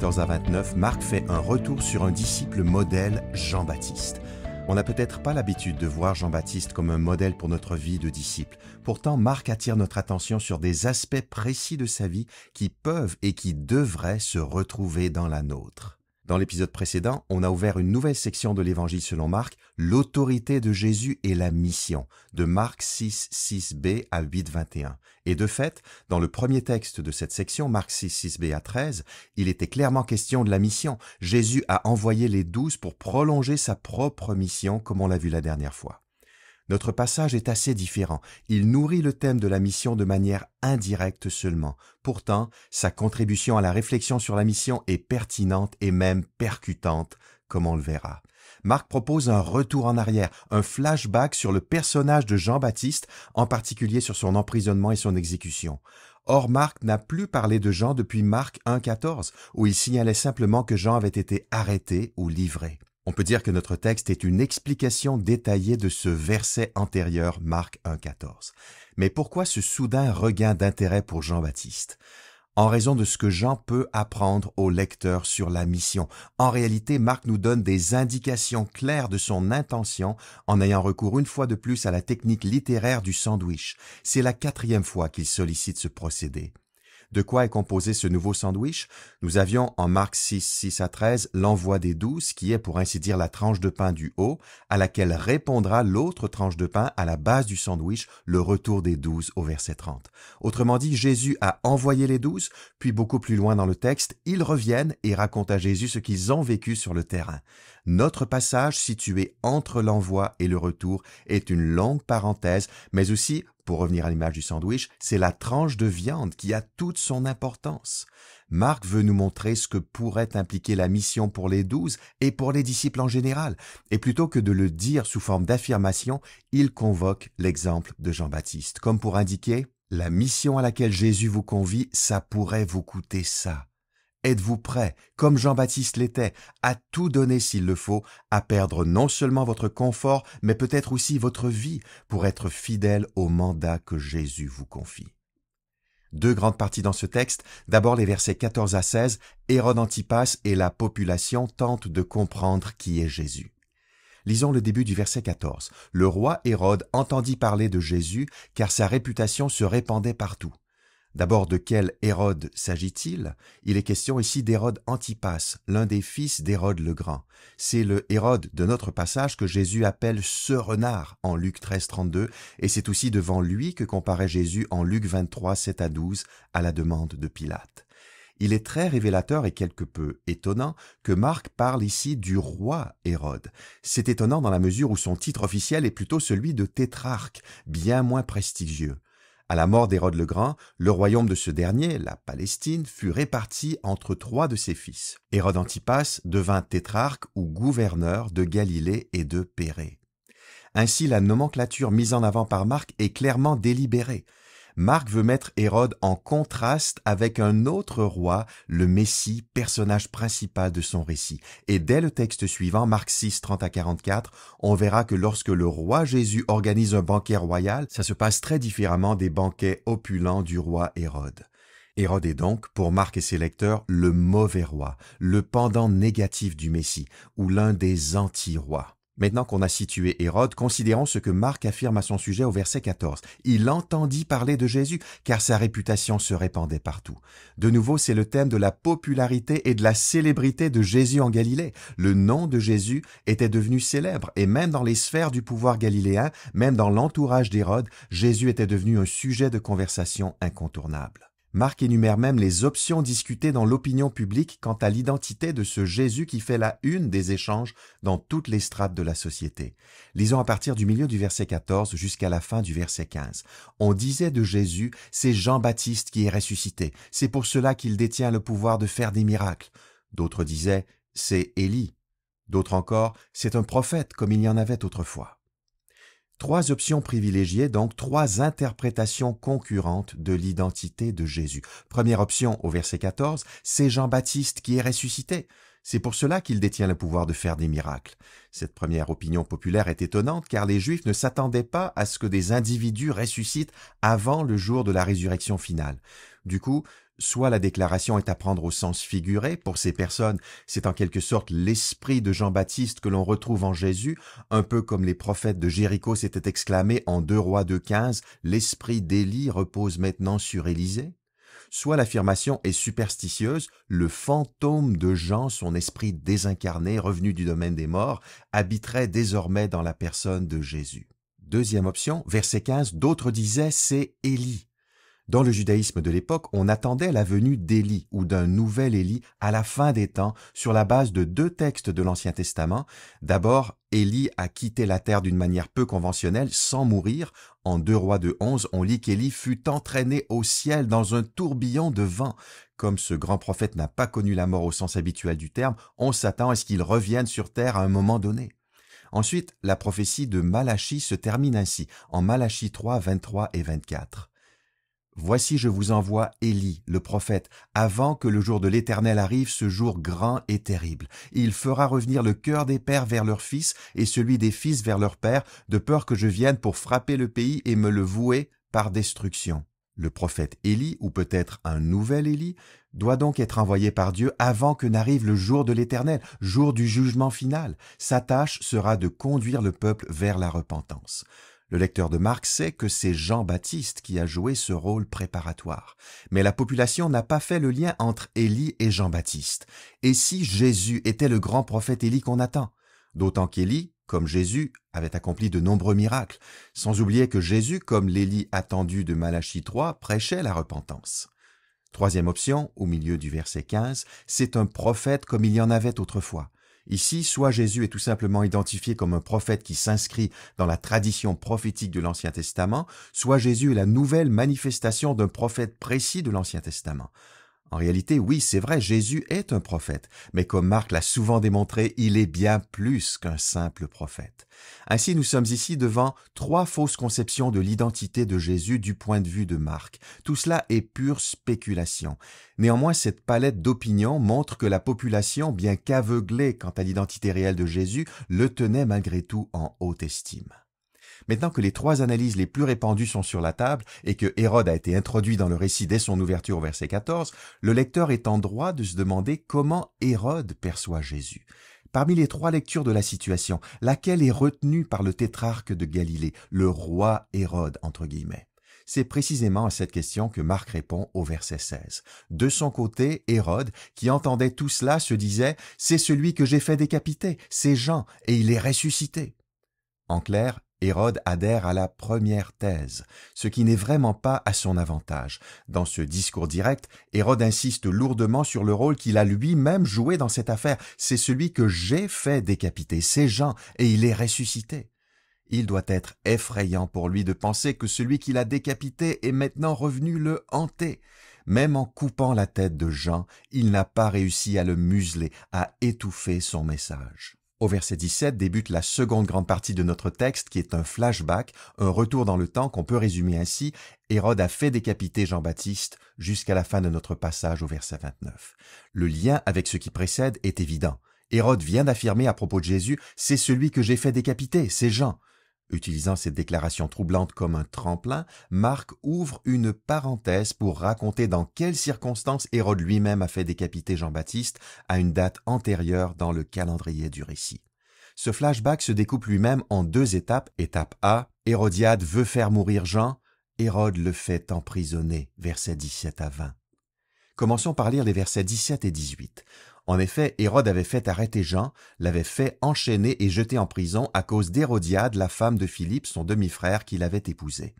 14 à 29, Marc fait un retour sur un disciple modèle, Jean-Baptiste. On n'a peut-être pas l'habitude de voir Jean-Baptiste comme un modèle pour notre vie de disciple. Pourtant, Marc attire notre attention sur des aspects précis de sa vie qui peuvent et qui devraient se retrouver dans la nôtre. Dans l'épisode précédent, on a ouvert une nouvelle section de l'Évangile selon Marc, l'autorité de Jésus et la mission, de Marc 6, 6b à 8, 21. Et de fait, dans le premier texte de cette section, Marc 6, 6b à 13, il était clairement question de la mission. Jésus a envoyé les 12 pour prolonger sa propre mission, comme on l'a vu la dernière fois. Notre passage est assez différent. Il nourrit le thème de la mission de manière indirecte seulement. Pourtant, sa contribution à la réflexion sur la mission est pertinente et même percutante, comme on le verra. Marc propose un retour en arrière, un flashback sur le personnage de Jean-Baptiste, en particulier sur son emprisonnement et son exécution. Or, Marc n'a plus parlé de Jean depuis Marc 1,14, où il signalait simplement que Jean avait été arrêté ou livré. On peut dire que notre texte est une explication détaillée de ce verset antérieur, Marc 1,14. Mais pourquoi ce soudain regain d'intérêt pour Jean-Baptiste? En raison de ce que Jean peut apprendre au lecteur sur la mission. En réalité, Marc nous donne des indications claires de son intention en ayant recours une fois de plus à la technique littéraire du sandwich. C'est la 4e fois qu'il sollicite ce procédé. De quoi est composé ce nouveau sandwich? Nous avions en Marc 6, 6 à 13 l'envoi des 12, qui est pour ainsi dire la tranche de pain du haut, à laquelle répondra l'autre tranche de pain à la base du sandwich, le retour des 12 au verset 30. Autrement dit, Jésus a envoyé les 12, puis beaucoup plus loin dans le texte, ils reviennent et racontent à Jésus ce qu'ils ont vécu sur le terrain. Notre passage, situé entre l'envoi et le retour, est une longue parenthèse, mais aussi, pour revenir à l'image du sandwich, c'est la tranche de viande qui a toute son importance. Marc veut nous montrer ce que pourrait impliquer la mission pour les 12 et pour les disciples en général. Et plutôt que de le dire sous forme d'affirmation, il convoque l'exemple de Jean-Baptiste, comme pour indiquer « La mission à laquelle Jésus vous convie, ça pourrait vous coûter ça ». Êtes-vous prêt, comme Jean-Baptiste l'était, à tout donner s'il le faut, à perdre non seulement votre confort, mais peut-être aussi votre vie, pour être fidèle au mandat que Jésus vous confie? Deux grandes parties dans ce texte. D'abord les versets 14 à 16, Hérode Antipas et la population tentent de comprendre qui est Jésus. Lisons le début du verset 14. Le roi Hérode entendit parler de Jésus, car sa réputation se répandait partout. D'abord, de quel Hérode s'agit-il? Il est question ici d'Hérode Antipas, l'un des fils d'Hérode le Grand. C'est le Hérode de notre passage que Jésus appelle « ce renard » en Luc 13, 32, et c'est aussi devant lui que comparaît Jésus en Luc 23, 7 à 12, à la demande de Pilate. Il est très révélateur et quelque peu étonnant que Marc parle ici du roi Hérode. C'est étonnant dans la mesure où son titre officiel est plutôt celui de tétrarque, bien moins prestigieux. À la mort d'Hérode le Grand, le royaume de ce dernier, la Palestine, fut réparti entre 3 de ses fils. Hérode Antipas devint tétrarque ou gouverneur de Galilée et de Pérée. Ainsi, la nomenclature mise en avant par Marc est clairement délibérée. Marc veut mettre Hérode en contraste avec un autre roi, le Messie, personnage principal de son récit. Et dès le texte suivant, Marc 6, 30 à 44, on verra que lorsque le roi Jésus organise un banquet royal, ça se passe très différemment des banquets opulents du roi Hérode. Hérode est donc, pour Marc et ses lecteurs, le mauvais roi, le pendant négatif du Messie, ou l'un des anti-rois. Maintenant qu'on a situé Hérode, considérons ce que Marc affirme à son sujet au verset 14. Il entendit parler de Jésus, car sa réputation se répandait partout. De nouveau, c'est le thème de la popularité et de la célébrité de Jésus en Galilée. Le nom de Jésus était devenu célèbre, et même dans les sphères du pouvoir galiléen, même dans l'entourage d'Hérode, Jésus était devenu un sujet de conversation incontournable. Marc énumère même les options discutées dans l'opinion publique quant à l'identité de ce Jésus qui fait la une des échanges dans toutes les strates de la société. Lisons à partir du milieu du verset 14 jusqu'à la fin du verset 15. On disait de Jésus, c'est Jean-Baptiste qui est ressuscité. C'est pour cela qu'il détient le pouvoir de faire des miracles. D'autres disaient, c'est Élie. D'autres encore, c'est un prophète comme il y en avait autrefois. 3 options privilégiées, donc 3 interprétations concurrentes de l'identité de Jésus. Première option au verset 14, c'est Jean-Baptiste qui est ressuscité. C'est pour cela qu'il détient le pouvoir de faire des miracles. Cette première opinion populaire est étonnante car les Juifs ne s'attendaient pas à ce que des individus ressuscitent avant le jour de la résurrection finale. Du coup, Soit la déclaration est à prendre au sens figuré, pour ces personnes, c'est en quelque sorte l'esprit de Jean-Baptiste que l'on retrouve en Jésus, un peu comme les prophètes de Jéricho s'étaient exclamés en 2 Rois 2,15 « L'esprit d'Élie repose maintenant sur Élisée ». Soit l'affirmation est superstitieuse, le fantôme de Jean, son esprit désincarné, revenu du domaine des morts, habiterait désormais dans la personne de Jésus. Deuxième option, verset 15, d'autres disaient c'est Élie. Dans le judaïsme de l'époque, on attendait la venue d'Élie ou d'un nouvel Élie à la fin des temps sur la base de 2 textes de l'Ancien Testament. D'abord, Élie a quitté la terre d'une manière peu conventionnelle, sans mourir. En 2 Rois 2,11, on lit qu'Élie fut entraîné au ciel dans un tourbillon de vent. Comme ce grand prophète n'a pas connu la mort au sens habituel du terme, on s'attend à ce qu'il revienne sur terre à un moment donné. Ensuite, la prophétie de Malachie se termine ainsi, en Malachie 3, 23 et 24. Voici je vous envoie Élie, le prophète, avant que le jour de l'Éternel arrive, ce jour grand et terrible. Il fera revenir le cœur des pères vers leurs fils et celui des fils vers leurs pères, de peur que je vienne pour frapper le pays et me le vouer par destruction. Le prophète Élie, ou peut-être un nouvel Élie, doit donc être envoyé par Dieu avant que n'arrive le jour de l'Éternel, jour du jugement final. Sa tâche sera de conduire le peuple vers la repentance. Le lecteur de Marc sait que c'est Jean-Baptiste qui a joué ce rôle préparatoire. Mais la population n'a pas fait le lien entre Élie et Jean-Baptiste. Et si Jésus était le grand prophète Élie qu'on attend? D'autant qu'Élie, comme Jésus, avait accompli de nombreux miracles, sans oublier que Jésus, comme l'Élie attendu de Malachie 3, prêchait la repentance. Troisième option, au milieu du verset 15, c'est un prophète comme il y en avait autrefois. Ici, soit Jésus est tout simplement identifié comme un prophète qui s'inscrit dans la tradition prophétique de l'Ancien Testament, soit Jésus est la nouvelle manifestation d'un prophète précis de l'Ancien Testament. En réalité, oui, c'est vrai, Jésus est un prophète, mais comme Marc l'a souvent démontré, il est bien plus qu'un simple prophète. Ainsi, nous sommes ici devant 3 fausses conceptions de l'identité de Jésus du point de vue de Marc. Tout cela est pure spéculation. Néanmoins, cette palette d'opinions montre que la population, bien qu'aveuglée quant à l'identité réelle de Jésus, le tenait malgré tout en haute estime. Maintenant que les 3 analyses les plus répandues sont sur la table et que Hérode a été introduit dans le récit dès son ouverture au verset 14, le lecteur est en droit de se demander comment Hérode perçoit Jésus. Parmi les 3 lectures de la situation, laquelle est retenue par le tétrarque de Galilée, le roi Hérode, entre guillemets? C'est précisément à cette question que Marc répond au verset 16. De son côté, Hérode, qui entendait tout cela, se disait « C'est celui que j'ai fait décapiter, c'est Jean, et il est ressuscité. » En clair, Hérode adhère à la première thèse, ce qui n'est vraiment pas à son avantage. Dans ce discours direct, Hérode insiste lourdement sur le rôle qu'il a lui-même joué dans cette affaire. C'est celui que j'ai fait décapiter, c'est Jean, et il est ressuscité. Il doit être effrayant pour lui de penser que celui qu'il a décapité est maintenant revenu le hanter. Même en coupant la tête de Jean, il n'a pas réussi à le museler, à étouffer son message. Au verset 17 débute la seconde grande partie de notre texte qui est un flashback, un retour dans le temps qu'on peut résumer ainsi. Hérode a fait décapiter Jean-Baptiste jusqu'à la fin de notre passage au verset 29. Le lien avec ce qui précède est évident. Hérode vient d'affirmer à propos de Jésus « C'est celui que j'ai fait décapiter, c'est Jean ». Utilisant cette déclaration troublante comme un tremplin, Marc ouvre une parenthèse pour raconter dans quelles circonstances Hérode lui-même a fait décapiter Jean-Baptiste à une date antérieure dans le calendrier du récit. Ce flashback se découpe lui-même en 2 étapes. Étape A, Hérodiade veut faire mourir Jean, Hérode le fait emprisonner, versets 17 à 20. Commençons par lire les versets 17 et 18. En effet, Hérode avait fait arrêter Jean, l'avait fait enchaîner et jeter en prison à cause d'Hérodiade, la femme de Philippe, son demi-frère, qu'il avait épousé.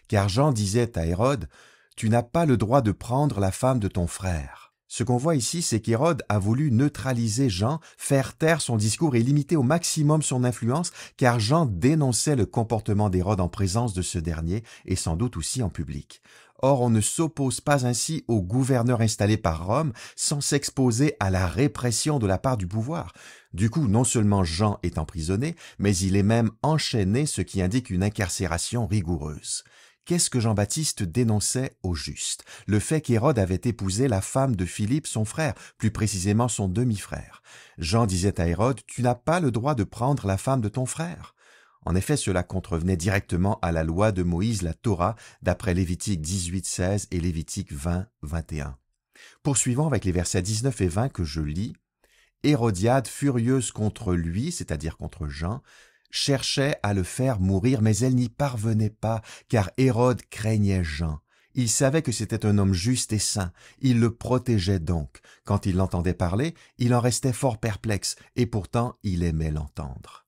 Car Jean disait à Hérode, « Tu n'as pas le droit de prendre la femme de ton frère. » Ce qu'on voit ici, c'est qu'Hérode a voulu neutraliser Jean, faire taire son discours et limiter au maximum son influence, car Jean dénonçait le comportement d'Hérode en présence de ce dernier et sans doute aussi en public. Or, on ne s'oppose pas ainsi au gouverneur installé par Rome sans s'exposer à la répression de la part du pouvoir. Du coup, non seulement Jean est emprisonné, mais il est même enchaîné, ce qui indique une incarcération rigoureuse. Qu'est-ce que Jean-Baptiste dénonçait au juste? Le fait qu'Hérode avait épousé la femme de Philippe, son frère, plus précisément son demi-frère. Jean disait à Hérode, « Tu n'as pas le droit de prendre la femme de ton frère. » En effet, cela contrevenait directement à la loi de Moïse, la Torah, d'après Lévitique 18, 16 et Lévitique 20, 21. Poursuivons avec les versets 19 et 20 que je lis. Hérodiade, furieuse contre lui, c'est-à-dire contre Jean, cherchait à le faire mourir, mais elle n'y parvenait pas, car Hérode craignait Jean. Il savait que c'était un homme juste et saint, il le protégeait donc. Quand il l'entendait parler, il en restait fort perplexe, et pourtant il aimait l'entendre.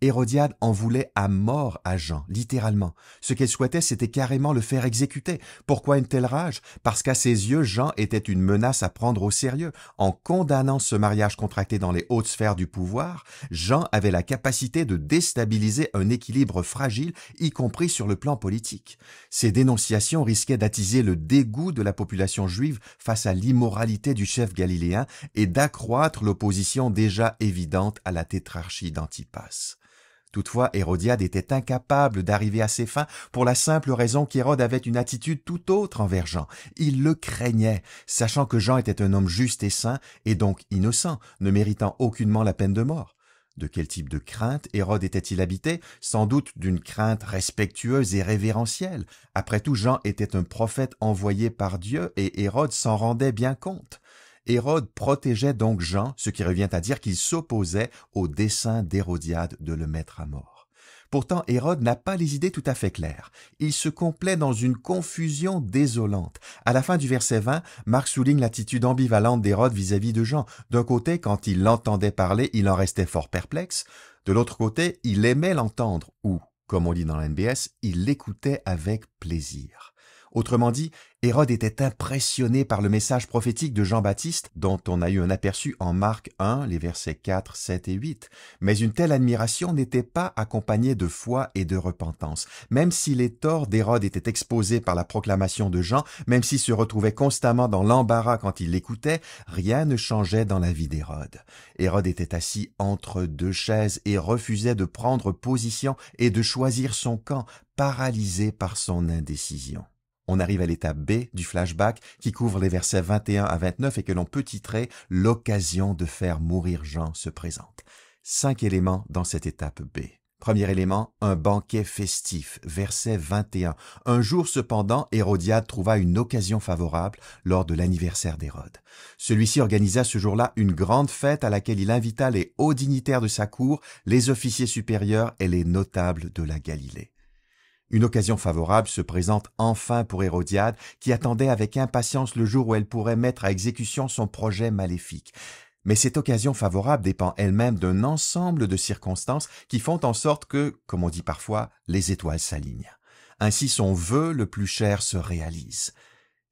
Hérodiade en voulait à mort à Jean, littéralement. Ce qu'elle souhaitait, c'était carrément le faire exécuter. Pourquoi une telle rage? Parce qu'à ses yeux, Jean était une menace à prendre au sérieux. En condamnant ce mariage contracté dans les hautes sphères du pouvoir, Jean avait la capacité de déstabiliser un équilibre fragile, y compris sur le plan politique. Ces dénonciations risquaient d'attiser le dégoût de la population juive face à l'immoralité du chef galiléen et d'accroître l'opposition déjà évidente à la tétrarchie d'Antipas. Toutefois, Hérodiade était incapable d'arriver à ses fins pour la simple raison qu'Hérode avait une attitude tout autre envers Jean. Il le craignait, sachant que Jean était un homme juste et saint, et donc innocent, ne méritant aucunement la peine de mort. De quel type de crainte Hérode était-il habité? Sans doute d'une crainte respectueuse et révérentielle. Après tout, Jean était un prophète envoyé par Dieu, et Hérode s'en rendait bien compte. Hérode protégeait donc Jean, ce qui revient à dire qu'il s'opposait au dessein d'Hérodiade de le mettre à mort. Pourtant, Hérode n'a pas les idées tout à fait claires. Il se complaît dans une confusion désolante. À la fin du verset 20, Marc souligne l'attitude ambivalente d'Hérode vis-à-vis de Jean. D'un côté, quand il l'entendait parler, il en restait fort perplexe. De l'autre côté, il aimait l'entendre, ou, comme on lit dans l'NBS, il l'écoutait avec plaisir. Autrement dit, Hérode était impressionné par le message prophétique de Jean-Baptiste, dont on a eu un aperçu en Marc 1, les versets 4, 7 et 8. Mais une telle admiration n'était pas accompagnée de foi et de repentance. Même si les torts d'Hérode étaient exposés par la proclamation de Jean, même s'il se retrouvait constamment dans l'embarras quand il l'écoutait, rien ne changeait dans la vie d'Hérode. Hérode était assis entre deux chaises et refusait de prendre position et de choisir son camp, paralysé par son indécision. On arrive à l'étape B du flashback qui couvre les versets 21 à 29 et que l'on peut titrer « L'occasion de faire mourir Jean se présente ». 5 éléments dans cette étape B. Premier élément, un banquet festif, verset 21. Un jour cependant, Hérodiade trouva une occasion favorable lors de l'anniversaire d'Hérode. Celui-ci organisa ce jour-là une grande fête à laquelle il invita les hauts dignitaires de sa cour, les officiers supérieurs et les notables de la Galilée. Une occasion favorable se présente enfin pour Hérodiade, qui attendait avec impatience le jour où elle pourrait mettre à exécution son projet maléfique. Mais cette occasion favorable dépend elle-même d'un ensemble de circonstances qui font en sorte que, comme on dit parfois, les étoiles s'alignent. Ainsi son vœu le plus cher se réalise.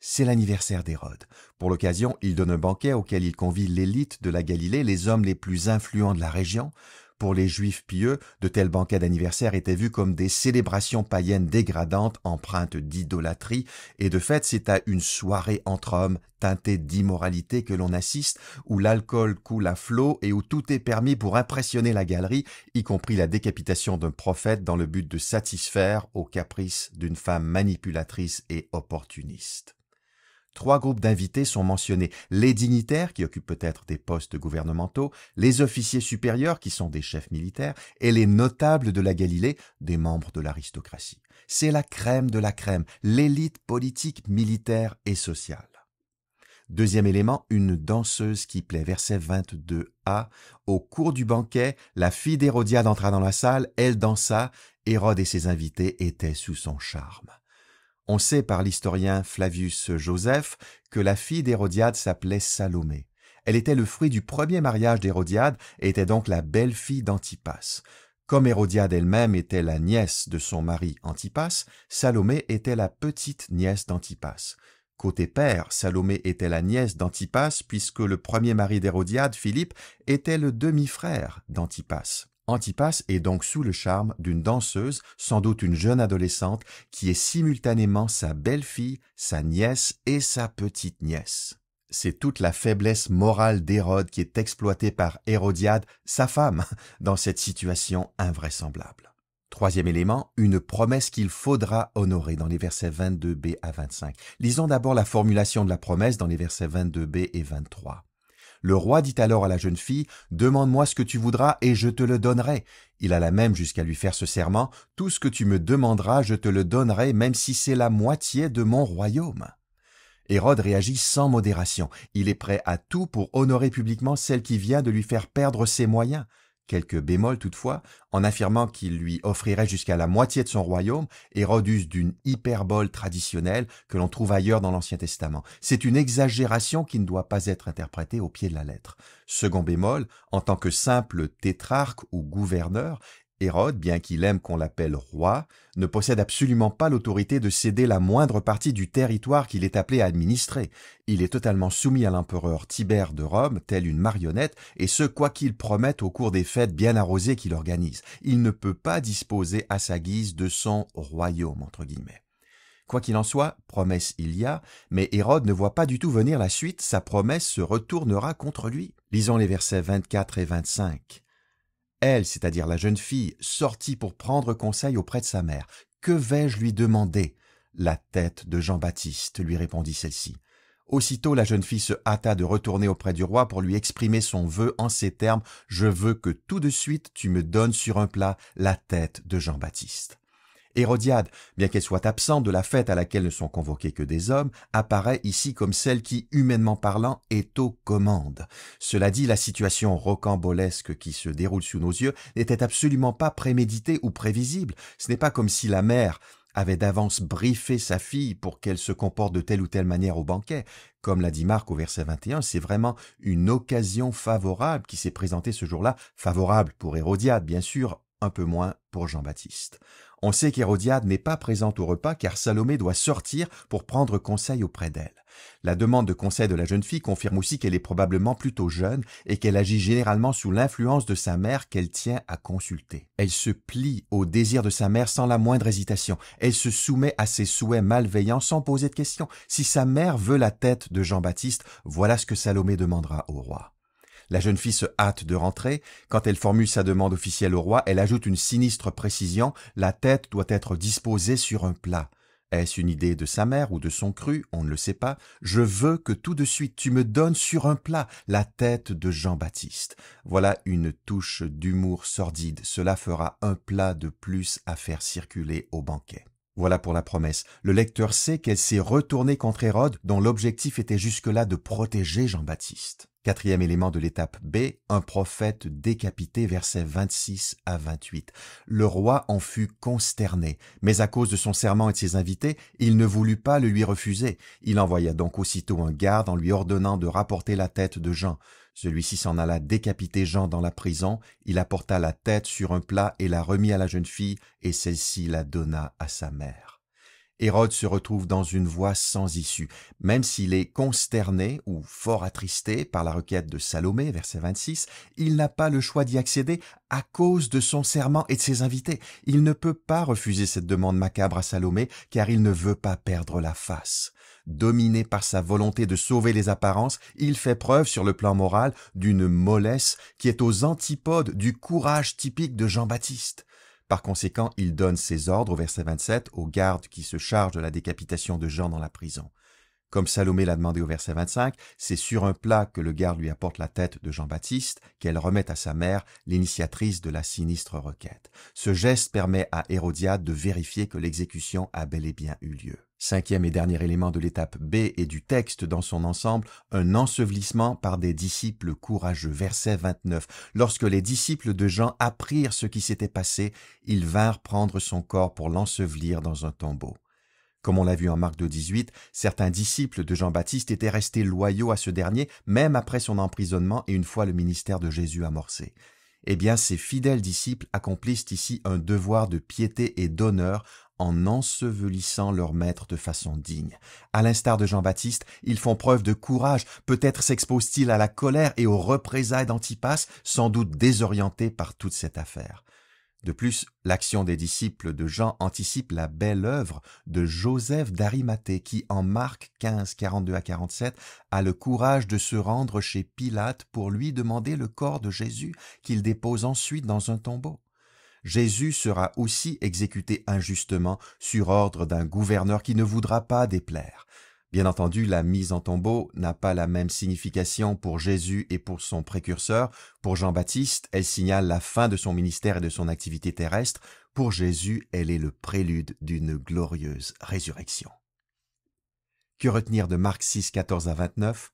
C'est l'anniversaire d'Hérode. Pour l'occasion, il donne un banquet auquel il convie l'élite de la Galilée, les hommes les plus influents de la région. Pour les Juifs pieux, de tels banquets d'anniversaire étaient vus comme des célébrations païennes dégradantes, empreintes d'idolâtrie, et de fait, c'est à une soirée entre hommes teintée d'immoralité que l'on assiste, où l'alcool coule à flot et où tout est permis pour impressionner la galerie, y compris la décapitation d'un prophète dans le but de satisfaire aux caprices d'une femme manipulatrice et opportuniste. 3 groupes d'invités sont mentionnés, les dignitaires qui occupent peut-être des postes gouvernementaux, les officiers supérieurs qui sont des chefs militaires et les notables de la Galilée, des membres de l'aristocratie. C'est la crème de la crème, l'élite politique, militaire et sociale. Deuxième élément, une danseuse qui plaît, verset 22a. Au cours du banquet, la fille d'Hérodiade entra dans la salle, elle dansa, Hérode et ses invités étaient sous son charme. On sait par l'historien Flavius Joseph que la fille d'Hérodiade s'appelait Salomé. Elle était le fruit du premier mariage d'Hérodiade et était donc la belle-fille d'Antipas. Comme Hérodiade elle-même était la nièce de son mari Antipas, Salomé était la petite nièce d'Antipas. Côté père, Salomé était la nièce d'Antipas puisque le premier mari d'Hérodiade, Philippe, était le demi-frère d'Antipas. Antipas est donc sous le charme d'une danseuse, sans doute une jeune adolescente, qui est simultanément sa belle-fille, sa nièce et sa petite-nièce. C'est toute la faiblesse morale d'Hérode qui est exploitée par Hérodiade, sa femme, dans cette situation invraisemblable. Troisième élément, une promesse qu'il faudra honorer dans les versets 22b à 25. Lisons d'abord la formulation de la promesse dans les versets 22b et 23. Le roi dit alors à la jeune fille, « Demande-moi ce que tu voudras et je te le donnerai. » Il alla même jusqu'à lui faire ce serment, « Tout ce que tu me demanderas, je te le donnerai, même si c'est la moitié de mon royaume. » Hérode réagit sans modération. Il est prêt à tout pour honorer publiquement celle qui vient de lui faire perdre ses moyens. Quelques bémols toutefois, en affirmant qu'il lui offrirait jusqu'à la moitié de son royaume, Hérode use d'une hyperbole traditionnelle que l'on trouve ailleurs dans l'Ancien Testament. C'est une exagération qui ne doit pas être interprétée au pied de la lettre. Second bémol, en tant que simple tétrarque ou gouverneur, Hérode, bien qu'il aime qu'on l'appelle roi, ne possède absolument pas l'autorité de céder la moindre partie du territoire qu'il est appelé à administrer. Il est totalement soumis à l'empereur Tibère de Rome, tel une marionnette, et ce, quoi qu'il promette au cours des fêtes bien arrosées qu'il organise. Il ne peut pas disposer à sa guise de son « royaume », entre guillemets. Quoi qu'il en soit, promesse il y a, mais Hérode ne voit pas du tout venir la suite, sa promesse se retournera contre lui. Lisons les versets 24 et 25. Elle, c'est-à-dire la jeune fille, sortit pour prendre conseil auprès de sa mère. « Que vais-je lui demander ?»« La tête de Jean-Baptiste, lui répondit celle-ci. Aussitôt la jeune fille se hâta de retourner auprès du roi pour lui exprimer son vœu en ces termes. « Je veux que tout de suite tu me donnes sur un plat la tête de Jean-Baptiste. » Hérodiade, bien qu'elle soit absente de la fête à laquelle ne sont convoqués que des hommes, apparaît ici comme celle qui, humainement parlant, est aux commandes. Cela dit, la situation rocambolesque qui se déroule sous nos yeux n'était absolument pas préméditée ou prévisible. Ce n'est pas comme si la mère avait d'avance briefé sa fille pour qu'elle se comporte de telle ou telle manière au banquet. Comme l'a dit Marc au verset 21, c'est vraiment une occasion favorable qui s'est présentée ce jour-là, favorable pour Hérodiade, bien sûr, un peu moins pour Jean-Baptiste. On sait qu'Hérodiade n'est pas présente au repas car Salomé doit sortir pour prendre conseil auprès d'elle. La demande de conseil de la jeune fille confirme aussi qu'elle est probablement plutôt jeune et qu'elle agit généralement sous l'influence de sa mère qu'elle tient à consulter. Elle se plie au désir de sa mère sans la moindre hésitation. Elle se soumet à ses souhaits malveillants sans poser de questions. Si sa mère veut la tête de Jean-Baptiste, voilà ce que Salomé demandera au roi. La jeune fille se hâte de rentrer. Quand elle formule sa demande officielle au roi, elle ajoute une sinistre précision. La tête doit être disposée sur un plat. Est-ce une idée de sa mère ou de son cru? On ne le sait pas. Je veux que tout de suite tu me donnes sur un plat la tête de Jean-Baptiste. Voilà une touche d'humour sordide. Cela fera un plat de plus à faire circuler au banquet. Voilà pour la promesse. Le lecteur sait qu'elle s'est retournée contre Hérode, dont l'objectif était jusque-là de protéger Jean-Baptiste. Quatrième élément de l'étape B, un prophète décapité, versets 26 à 28. Le roi en fut consterné, mais à cause de son serment et de ses invités, il ne voulut pas le lui refuser. Il envoya donc aussitôt un garde en lui ordonnant de rapporter la tête de Jean. Celui-ci s'en alla décapiter Jean dans la prison. Il apporta la tête sur un plat et la remit à la jeune fille, et celle-ci la donna à sa mère. Hérode se retrouve dans une voie sans issue. Même s'il est consterné ou fort attristé par la requête de Salomé, verset 26, il n'a pas le choix d'y accéder à cause de son serment et de ses invités. Il ne peut pas refuser cette demande macabre à Salomé car il ne veut pas perdre la face. Dominé par sa volonté de sauver les apparences, il fait preuve sur le plan moral d'une mollesse qui est aux antipodes du courage typique de Jean-Baptiste. Par conséquent, il donne ses ordres au verset 27 aux gardes qui se chargent de la décapitation de Jean dans la prison. Comme Salomé l'a demandé au verset 25, c'est sur un plat que le garde lui apporte la tête de Jean-Baptiste, qu'elle remet à sa mère, l'initiatrice de la sinistre requête. Ce geste permet à Hérodiade de vérifier que l'exécution a bel et bien eu lieu. Cinquième et dernier élément de l'étape B et du texte dans son ensemble, un ensevelissement par des disciples courageux. Verset 29. Lorsque les disciples de Jean apprirent ce qui s'était passé, ils vinrent prendre son corps pour l'ensevelir dans un tombeau. Comme on l'a vu en Marc 2,18, certains disciples de Jean-Baptiste étaient restés loyaux à ce dernier, même après son emprisonnement et une fois le ministère de Jésus amorcé. Eh bien, ces fidèles disciples accomplissent ici un devoir de piété et d'honneur en ensevelissant leur maître de façon digne. À l'instar de Jean-Baptiste, ils font preuve de courage, peut-être s'exposent-ils à la colère et aux représailles d'Antipas, sans doute désorientés par toute cette affaire. De plus, l'action des disciples de Jean anticipe la belle œuvre de Joseph d'Arimathée qui, en Marc 15, 42 à 47, a le courage de se rendre chez Pilate pour lui demander le corps de Jésus qu'il dépose ensuite dans un tombeau. Jésus sera aussi exécuté injustement sur ordre d'un gouverneur qui ne voudra pas déplaire. Bien entendu, la mise en tombeau n'a pas la même signification pour Jésus et pour son précurseur. Pour Jean-Baptiste, elle signale la fin de son ministère et de son activité terrestre. Pour Jésus, elle est le prélude d'une glorieuse résurrection. Que retenir de Marc 6, 14 à 29?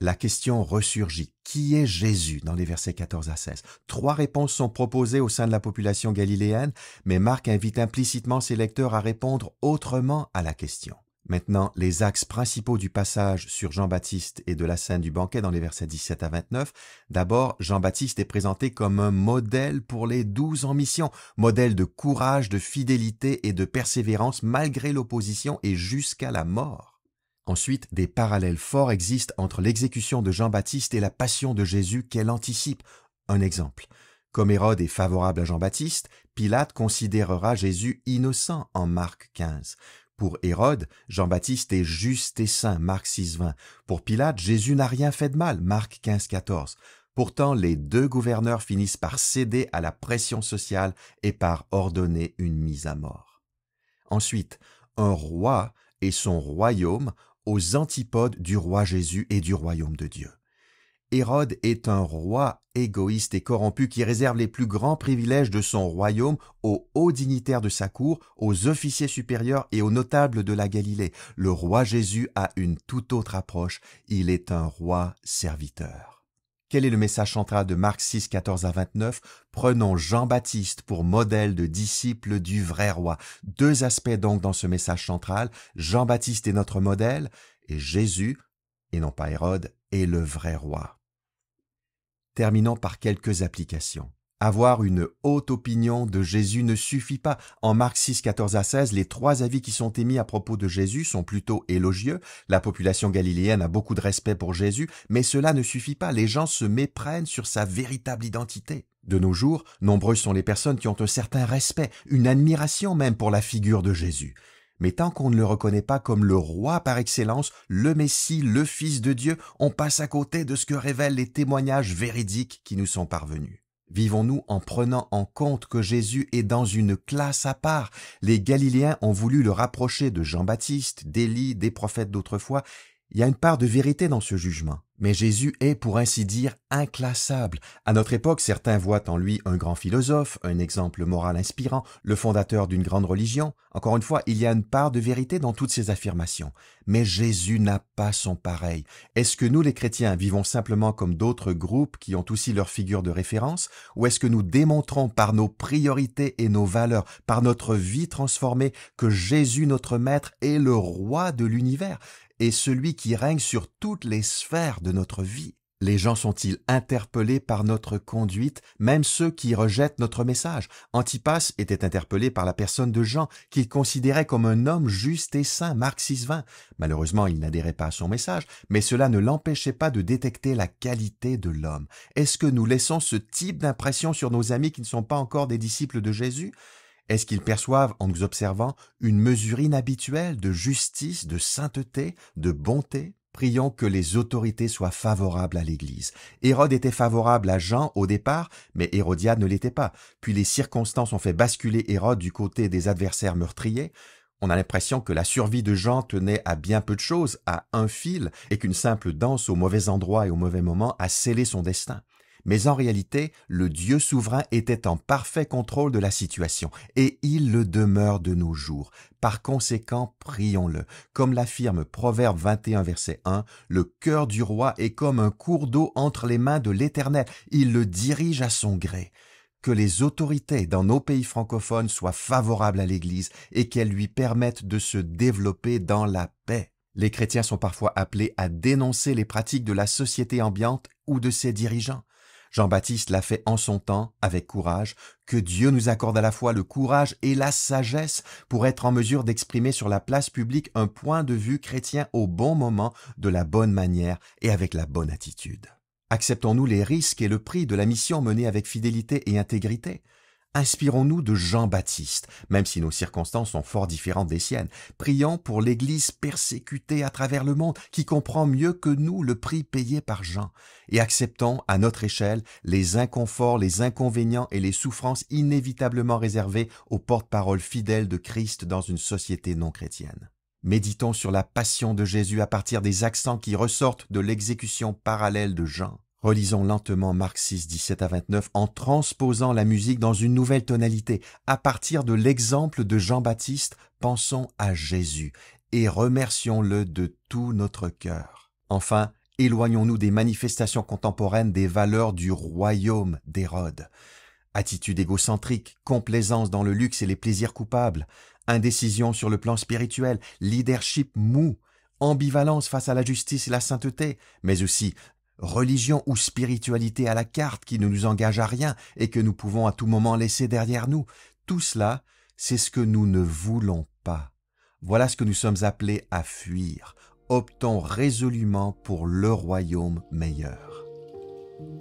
La question ressurgit. Qui est Jésus dans les versets 14 à 16? 3 réponses sont proposées au sein de la population galiléenne, mais Marc invite implicitement ses lecteurs à répondre autrement à la question. Maintenant, les axes principaux du passage sur Jean-Baptiste et de la scène du banquet dans les versets 17 à 29. D'abord, Jean-Baptiste est présenté comme un modèle pour les 12 en mission, modèle de courage, de fidélité et de persévérance malgré l'opposition et jusqu'à la mort. Ensuite, des parallèles forts existent entre l'exécution de Jean-Baptiste et la passion de Jésus qu'elle anticipe. Un exemple. Comme Hérode est favorable à Jean-Baptiste, Pilate considérera Jésus innocent en Marc 15. Pour Hérode, Jean-Baptiste est juste et saint, Marc 6, 20. Pour Pilate, Jésus n'a rien fait de mal, Marc 15, 14. Pourtant, les 2 gouverneurs finissent par céder à la pression sociale et par ordonner une mise à mort. Ensuite, un roi et son royaume aux antipodes du roi Jésus et du royaume de Dieu. Hérode est un roi égoïste et corrompu qui réserve les plus grands privilèges de son royaume aux hauts dignitaires de sa cour, aux officiers supérieurs et aux notables de la Galilée. Le roi Jésus a une toute autre approche. Il est un roi serviteur. Quel est le message central de Marc 6, 14 à 29? Prenons Jean-Baptiste pour modèle de disciple du vrai roi. 2 aspects donc dans ce message central. Jean-Baptiste est notre modèle et Jésus, et non pas Hérode, est le vrai roi. Terminons par quelques applications. Avoir une haute opinion de Jésus ne suffit pas. En Marc 6, 14 à 16, les 3 avis qui sont émis à propos de Jésus sont plutôt élogieux. La population galiléenne a beaucoup de respect pour Jésus, mais cela ne suffit pas. Les gens se méprennent sur sa véritable identité. De nos jours, nombreuses sont les personnes qui ont un certain respect, une admiration même pour la figure de Jésus. Mais tant qu'on ne le reconnaît pas comme le roi par excellence, le Messie, le Fils de Dieu, on passe à côté de ce que révèlent les témoignages véridiques qui nous sont parvenus. Vivons-nous en prenant en compte que Jésus est dans une classe à part? Les Galiléens ont voulu le rapprocher de Jean-Baptiste, d'Élie, des prophètes d'autrefois. Il y a une part de vérité dans ce jugement. Mais Jésus est, pour ainsi dire, inclassable. À notre époque, certains voient en lui un grand philosophe, un exemple moral inspirant, le fondateur d'une grande religion. Encore une fois, il y a une part de vérité dans toutes ces affirmations. Mais Jésus n'a pas son pareil. Est-ce que nous, les chrétiens, vivons simplement comme d'autres groupes qui ont aussi leur figure de référence? Ou est-ce que nous démontrons par nos priorités et nos valeurs, par notre vie transformée, que Jésus, notre Maître, est le roi de l'univers et celui qui règne sur toutes les sphères de notre vie? Les gens sont-ils interpellés par notre conduite, même ceux qui rejettent notre message? Antipas était interpellé par la personne de Jean, qu'il considérait comme un homme juste et saint, Marc 6, 20. Malheureusement, il n'adhérait pas à son message, mais cela ne l'empêchait pas de détecter la qualité de l'homme. Est-ce que nous laissons ce type d'impression sur nos amis qui ne sont pas encore des disciples de Jésus? Est-ce qu'ils perçoivent, en nous observant, une mesure inhabituelle de justice, de sainteté, de bonté? Prions que les autorités soient favorables à l'Église. Hérode était favorable à Jean au départ, mais Hérodiade ne l'était pas. Puis les circonstances ont fait basculer Hérode du côté des adversaires meurtriers. On a l'impression que la survie de Jean tenait à bien peu de choses, à un fil, et qu'une simple danse au mauvais endroit et au mauvais moment a scellé son destin. Mais en réalité, le Dieu souverain était en parfait contrôle de la situation, et il le demeure de nos jours. Par conséquent, prions-le. Comme l'affirme Proverbe 21, verset 1, « Le cœur du roi est comme un cours d'eau entre les mains de l'Éternel. Il le dirige à son gré. » Que les autorités dans nos pays francophones soient favorables à l'Église et qu'elles lui permettent de se développer dans la paix. Les chrétiens sont parfois appelés à dénoncer les pratiques de la société ambiante ou de ses dirigeants. Jean-Baptiste l'a fait en son temps, avec courage. Que Dieu nous accorde à la fois le courage et la sagesse pour être en mesure d'exprimer sur la place publique un point de vue chrétien au bon moment, de la bonne manière et avec la bonne attitude. Acceptons-nous les risques et le prix de la mission menée avec fidélité et intégrité? Inspirons-nous de Jean-Baptiste, même si nos circonstances sont fort différentes des siennes. Prions pour l'Église persécutée à travers le monde, qui comprend mieux que nous le prix payé par Jean. Et acceptons, à notre échelle, les inconforts, les inconvénients et les souffrances inévitablement réservées aux porte-paroles fidèles de Christ dans une société non chrétienne. Méditons sur la passion de Jésus à partir des accents qui ressortent de l'exécution parallèle de Jean. Relisons lentement Marc 6, 17 à 29 en transposant la musique dans une nouvelle tonalité. À partir de l'exemple de Jean-Baptiste, pensons à Jésus et remercions-le de tout notre cœur. Enfin, éloignons-nous des manifestations contemporaines des valeurs du royaume d'Hérode. Attitude égocentrique, complaisance dans le luxe et les plaisirs coupables, indécision sur le plan spirituel, leadership mou, ambivalence face à la justice et la sainteté, mais aussi religion ou spiritualité à la carte qui ne nous engage à rien et que nous pouvons à tout moment laisser derrière nous. Tout cela, c'est ce que nous ne voulons pas. Voilà ce que nous sommes appelés à fuir. Optons résolument pour le royaume meilleur.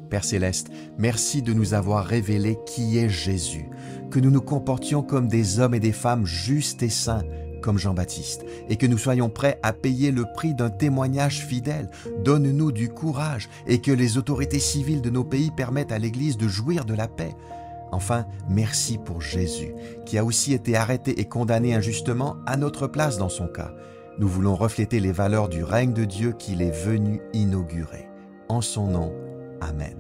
Père Céleste, merci de nous avoir révélé qui est Jésus, que nous nous comportions comme des hommes et des femmes justes et saints, comme Jean-Baptiste, et que nous soyons prêts à payer le prix d'un témoignage fidèle. Donne-nous du courage et que les autorités civiles de nos pays permettent à l'Église de jouir de la paix. Enfin, merci pour Jésus, qui a aussi été arrêté et condamné injustement à notre place dans son cas. Nous voulons refléter les valeurs du règne de Dieu qu'il est venu inaugurer. En son nom, Amen.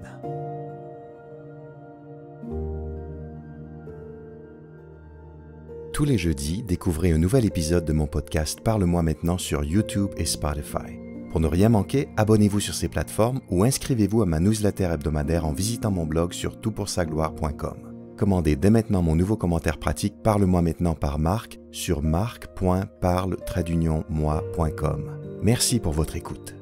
Tous les jeudis, découvrez un nouvel épisode de mon podcast Parle-moi maintenant sur YouTube et Spotify. Pour ne rien manquer, abonnez-vous sur ces plateformes ou inscrivez-vous à ma newsletter hebdomadaire en visitant mon blog sur toutpoursagloire.com. Commandez dès maintenant mon nouveau commentaire pratique Parle-moi maintenant par Marc sur marc.parle-moi.com. Merci pour votre écoute.